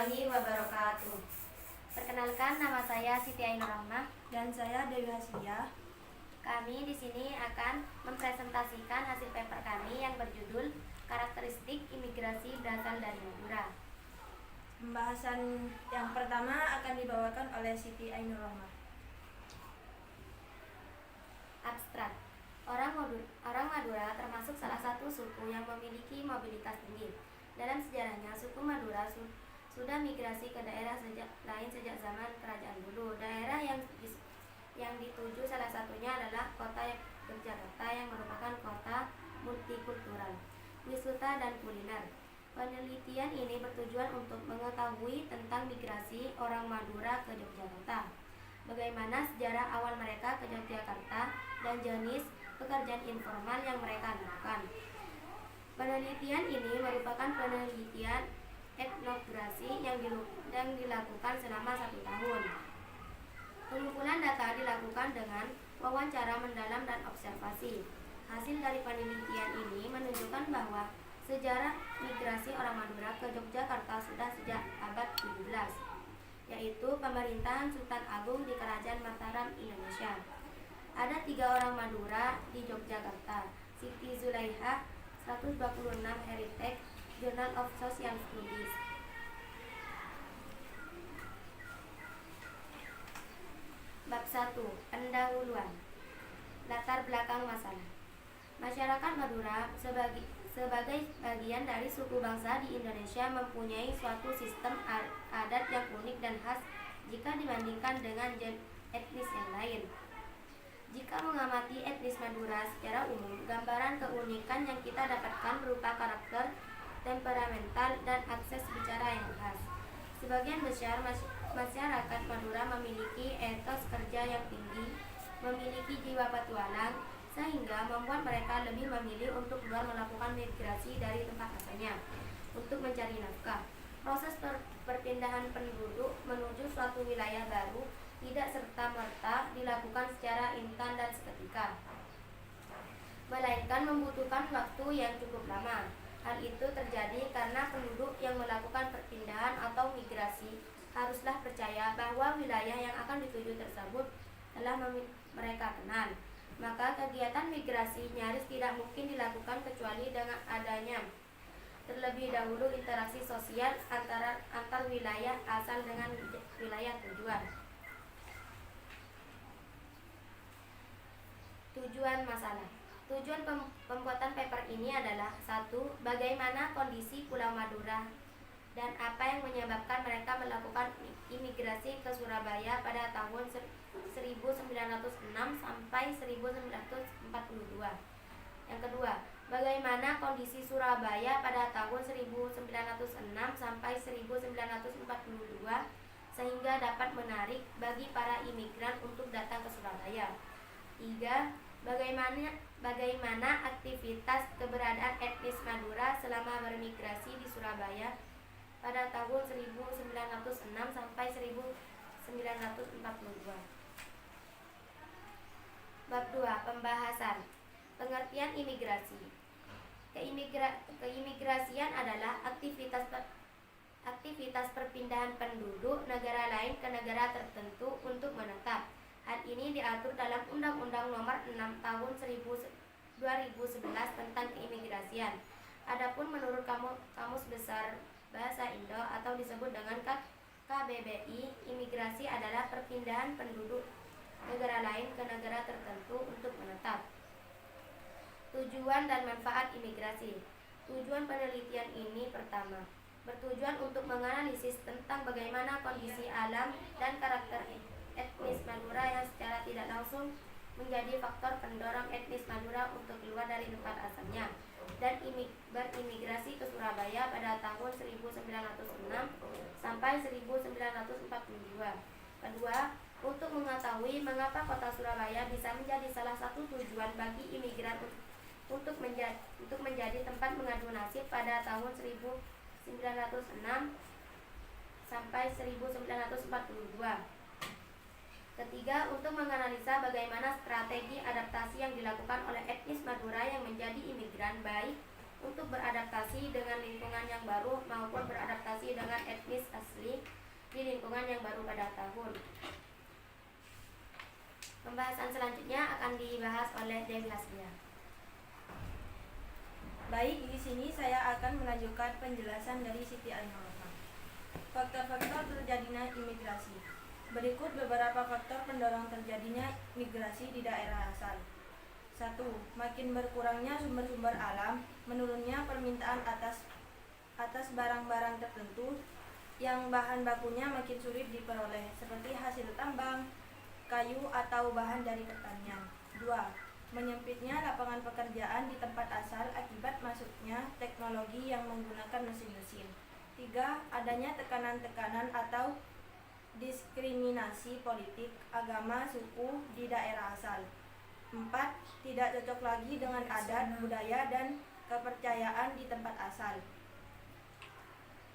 warahmatullahi wabarakatuh. Perkenalkan, nama saya Siti Ainur Rahmah. Dan saya Dewi Hasiyah. Kami di sini akan mempresentasikan hasil paper kami yang berjudul Karakteristik Imigrasi Berasal dari Madura. Pembahasan yang pertama akan dibawakan oleh Siti Ainur Rahmah. Abstrak. Orang Madura termasuk salah satu suku yang memiliki mobilitas tinggi. Dalam sejarahnya, suku Madura sudah migrasi ke daerah lain sejak zaman kerajaan dulu. Daerah yang dituju salah satunya adalah kota Yogyakarta yang merupakan kota multikultural, wisata dan kuliner. Penelitian ini bertujuan untuk mengetahui tentang migrasi orang Madura ke Yogyakarta, bagaimana sejarah awal mereka ke Yogyakarta, dan jenis pekerjaan informal yang mereka lakukan. Penelitian ini merupakan penelitian etnografi yang dilakukan selama 1 tahun. Pengumpulan data dilakukan dengan wawancara mendalam dan observasi. Hasil dari penelitian ini menunjukkan bahwa sejarah migrasi orang Madura ke Yogyakarta sudah sejak abad 17, yaitu pemerintahan Sultan Agung di Kerajaan Mataram, Indonesia. Ada 3 orang Madura di Yogyakarta. Siti Zulaikha, 126 Heritage, Journal of Social Studies. Bab 1. Pendahuluan. Latar belakang masalah. Masyarakat Madura sebagai bagian dari suku bangsa di Indonesia mempunyai suatu sistem adat yang unik dan khas jika dibandingkan dengan etnis yang lain. Jika mengamati etnis Madura secara umum, gambaran keunikan yang kita dapatkan berupa karakter, temperamental, dan akses bicara yang khas. Sebagian besar masyarakat Madura memiliki etos kerja yang tinggi, memiliki jiwa petualang, sehingga membuat mereka lebih memilih untuk keluar melakukan migrasi dari tempat asalnya untuk mencari nafkah. Proses perpindahan penduduk menuju suatu wilayah baru tidak serta-merta dilakukan secara instan dan seketika, melainkan membutuhkan waktu yang cukup lama. Hal itu terjadi karena penduduk yang melakukan perpindahan atau migrasi haruslah percaya bahwa wilayah yang akan dituju tersebut telah mereka kenal. Maka kegiatan migrasi nyaris tidak mungkin dilakukan kecuali dengan adanya terlebih dahulu interaksi sosial antar wilayah asal dengan wilayah tujuan. Tujuan masalah. Tujuan pembuatan paper ini adalah 1. Bagaimana kondisi Pulau Madura dan apa yang menyebabkan mereka melakukan imigrasi ke Surabaya pada tahun 1906 sampai 1942. Yang kedua, bagaimana kondisi Surabaya pada tahun 1906 sampai 1942 sehingga dapat menarik bagi para imigran untuk datang ke Surabaya. 3. Bagaimana aktivitas keberadaan etnis Madura selama bermigrasi di Surabaya pada tahun 1906 sampai 1942. Bab 2. Pembahasan. Pengertian imigrasi. Keimigrasian adalah aktivitas perpindahan penduduk negara lain ke negara tertentu untuk menetap. Hal ini diatur dalam Undang-Undang Nomor 6 Tahun 2011 tentang keimigrasian. Adapun menurut Kamus Besar Bahasa Indo atau disebut dengan KBBI, imigrasi adalah perpindahan penduduk negara lain ke negara tertentu untuk menetap. Tujuan dan manfaat imigrasi. Tujuan penelitian ini pertama, bertujuan untuk menganalisis tentang bagaimana kondisi alam dan karakter etnis Madura yang secara tidak langsung menjadi faktor pendorong etnis Madura untuk keluar dari tempat asalnya dan berimigrasi ke Surabaya pada tahun 1906 sampai 1942. Kedua, untuk mengetahui mengapa kota Surabaya bisa menjadi salah satu tujuan bagi imigran untuk menjadi tempat mengadu nasib pada tahun 1906 sampai 1942. Ketiga, untuk menganalisa bagaimana strategi adaptasi yang dilakukan oleh etnis Madura yang menjadi imigran, baik untuk beradaptasi dengan lingkungan yang baru maupun beradaptasi dengan etnis asli. lingkungan yang baru pada tahun. Pembahasan selanjutnya akan dibahas oleh Dewi Hasbia. Baik, di sini saya akan melanjutkan penjelasan dari Siti Ainur Rahman. Faktor-faktor terjadinya imigrasi. Berikut beberapa faktor pendorong terjadinya migrasi di daerah asal. 1. Makin berkurangnya sumber-sumber alam, menurunnya permintaan atas barang-barang tertentu yang bahan bakunya makin sulit diperoleh, seperti hasil tambang, kayu, atau bahan dari pertanian. 2. Menyempitnya lapangan pekerjaan di tempat asal akibat masuknya teknologi yang menggunakan mesin-mesin. 3. Adanya tekanan-tekanan atau diskriminasi politik, agama, suku di daerah asal. 4. Tidak cocok lagi dengan adat, budaya, dan kepercayaan di tempat asal.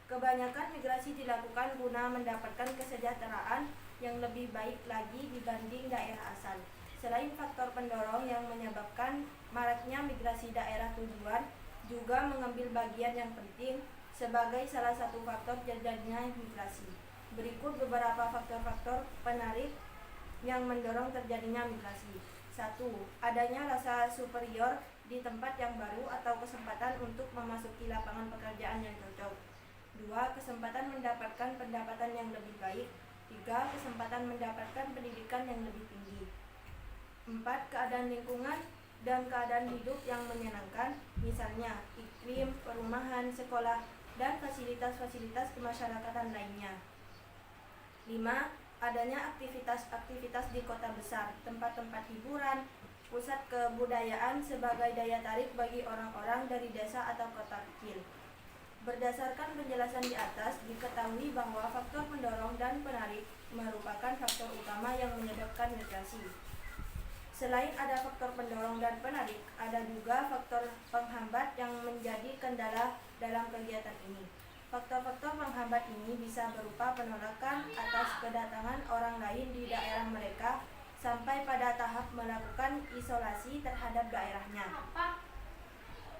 Kebanyakan migrasi dilakukan guna mendapatkan kesejahteraan yang lebih baik lagi dibanding daerah asal. Selain faktor pendorong yang menyebabkan maraknya migrasi, daerah tujuan juga mengambil bagian yang penting sebagai salah satu faktor terjadinya migrasi. Berikut beberapa faktor-faktor penarik yang mendorong terjadinya migrasi. 1. Adanya rasa superior di tempat yang baru atau kesempatan untuk memasuki lapangan pekerjaan yang cocok. 2. Kesempatan mendapatkan pendapatan yang lebih baik. 3. Kesempatan mendapatkan pendidikan yang lebih tinggi. 4. Keadaan lingkungan dan keadaan hidup yang menyenangkan, misalnya iklim, perumahan, sekolah, dan fasilitas-fasilitas kemasyarakatan lainnya. 5. Adanya aktivitas-aktivitas di kota besar, tempat-tempat hiburan, pusat kebudayaan sebagai daya tarik bagi orang-orang dari desa atau kota kecil. Berdasarkan penjelasan di atas, diketahui bahwa faktor pendorong dan penarik merupakan faktor utama yang menyebabkan migrasi. Selain ada faktor pendorong dan penarik, ada juga faktor penghambat yang menjadi kendala dalam kegiatan ini. Faktor-faktor penghambat ini bisa berupa penolakan atas kedatangan orang lain di daerah mereka sampai pada tahap melakukan isolasi terhadap daerahnya.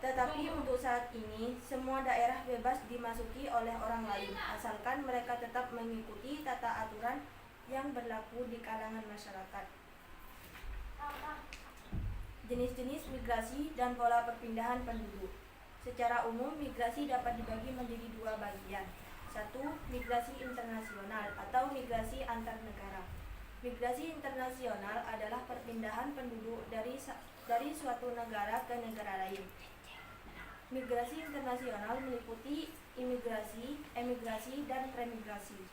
Tetapi untuk saat ini, semua daerah bebas dimasuki oleh orang lain, asalkan mereka tetap mengikuti tata aturan yang berlaku di kalangan masyarakat. Jenis-jenis migrasi dan pola perpindahan penduduk. Secara umum, migrasi dapat dibagi menjadi dua bagian. 1. Migrasi internasional atau migrasi antar negara. Migrasi internasional adalah perpindahan penduduk dari suatu negara ke negara lain. Migrasi internasional meliputi imigrasi, emigrasi, dan remigrasi.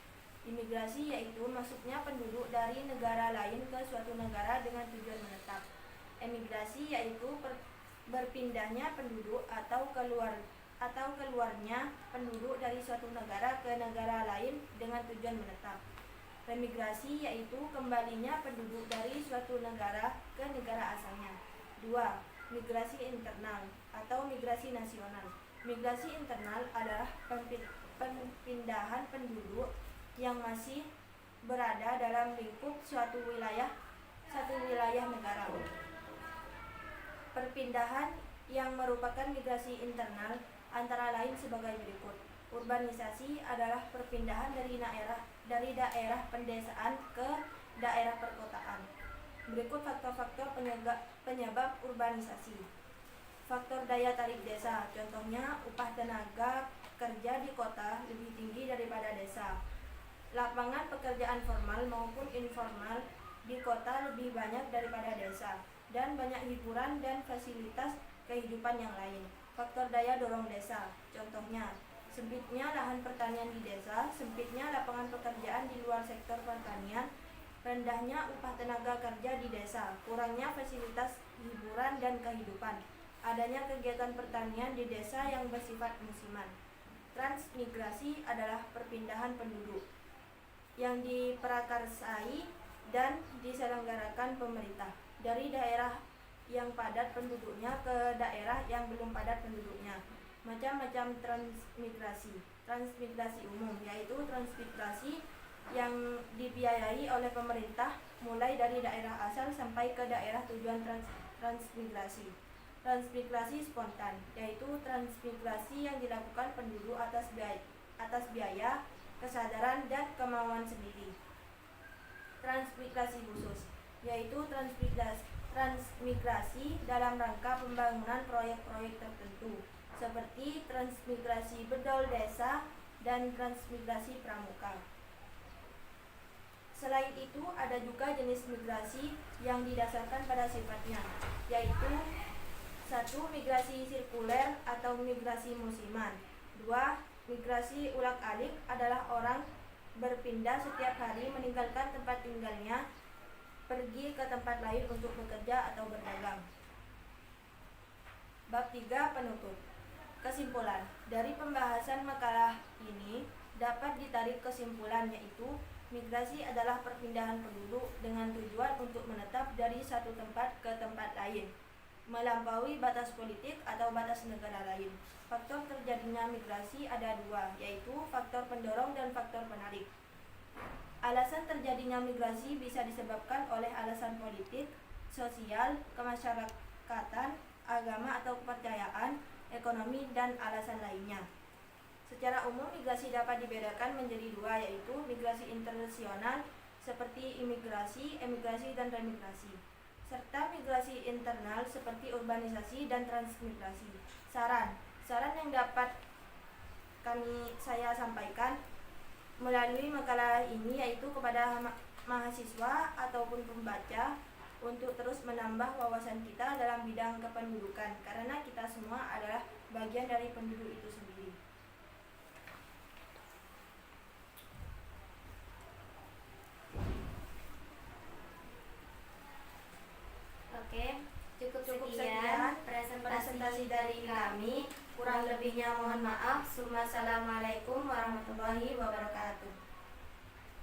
Imigrasi yaitu masuknya penduduk dari negara lain ke suatu negara dengan tujuan menetap. Emigrasi yaitu berpindahnya penduduk atau keluarnya penduduk dari suatu negara ke negara lain dengan tujuan menetap. Remigrasi yaitu kembalinya penduduk dari suatu negara ke negara asalnya. 2. Migrasi internal atau migrasi nasional. Migrasi internal adalah perpindahan penduduk yang masih berada dalam lingkup suatu wilayah negara. Perpindahan yang merupakan migrasi internal antara lain sebagai berikut. Urbanisasi adalah perpindahan dari daerah pedesaan ke daerah perkotaan. Berikut faktor-faktor penyebab urbanisasi. Faktor daya tarik desa, contohnya upah tenaga kerja di kota lebih tinggi daripada desa. Lapangan pekerjaan formal maupun informal di kota lebih banyak daripada desa, dan banyak hiburan dan fasilitas kehidupan yang lain. Faktor daya dorong desa, contohnya sempitnya lahan pertanian di desa, sempitnya lapangan pekerjaan di luar sektor pertanian, rendahnya upah tenaga kerja di desa, kurangnya fasilitas hiburan dan kehidupan, adanya kegiatan pertanian di desa yang bersifat musiman. Transmigrasi adalah perpindahan penduduk yang diprakarsai dan diselenggarakan pemerintah dari daerah yang padat penduduknya ke daerah yang belum padat penduduknya. Macam-macam transmigrasi. Transmigrasi umum yaitu transmigrasi yang dibiayai oleh pemerintah mulai dari daerah asal sampai ke daerah tujuan transmigrasi. Transmigrasi spontan yaitu transmigrasi yang dilakukan penduduk atas biaya kesadaran, dan kemauan sendiri. Transmigrasi khusus, yaitu transmigrasi dalam rangka pembangunan proyek-proyek tertentu, seperti transmigrasi bedol desa dan transmigrasi pramuka. Selain itu, ada juga jenis migrasi yang didasarkan pada sifatnya, yaitu 1. Migrasi sirkuler atau migrasi musiman. 2. Migrasi ulang-alik adalah orang berpindah setiap hari meninggalkan tempat tinggalnya, pergi ke tempat lain untuk bekerja atau berdagang. Bab 3. Penutup. Kesimpulan. Dari pembahasan makalah ini dapat ditarik kesimpulan, yaitu migrasi adalah perpindahan penduduk dengan tujuan untuk menetap dari satu tempat ke tempat lain, melampaui batas politik atau batas negara lain. Faktor terjadinya migrasi ada 2, yaitu faktor pendorong dan faktor penarik. Alasan terjadinya migrasi bisa disebabkan oleh alasan politik, sosial, kemasyarakatan, agama atau kepercayaan, ekonomi, dan alasan lainnya. Secara umum, migrasi dapat dibedakan menjadi 2, yaitu migrasi internasional seperti imigrasi, emigrasi, dan remigrasi, serta migrasi internal seperti urbanisasi dan transmigrasi. Saran yang dapat saya sampaikan melalui makalah ini yaitu kepada mahasiswa ataupun pembaca untuk terus menambah wawasan kita dalam bidang kependudukan, karena kita semua adalah bagian dari penduduk itu sendiri. Oke, cukup Cukup sekian sekian presentasi dari kami. Kurang lebihnya mohon maaf. Assalamualaikum warahmatullahi wabarakatuh.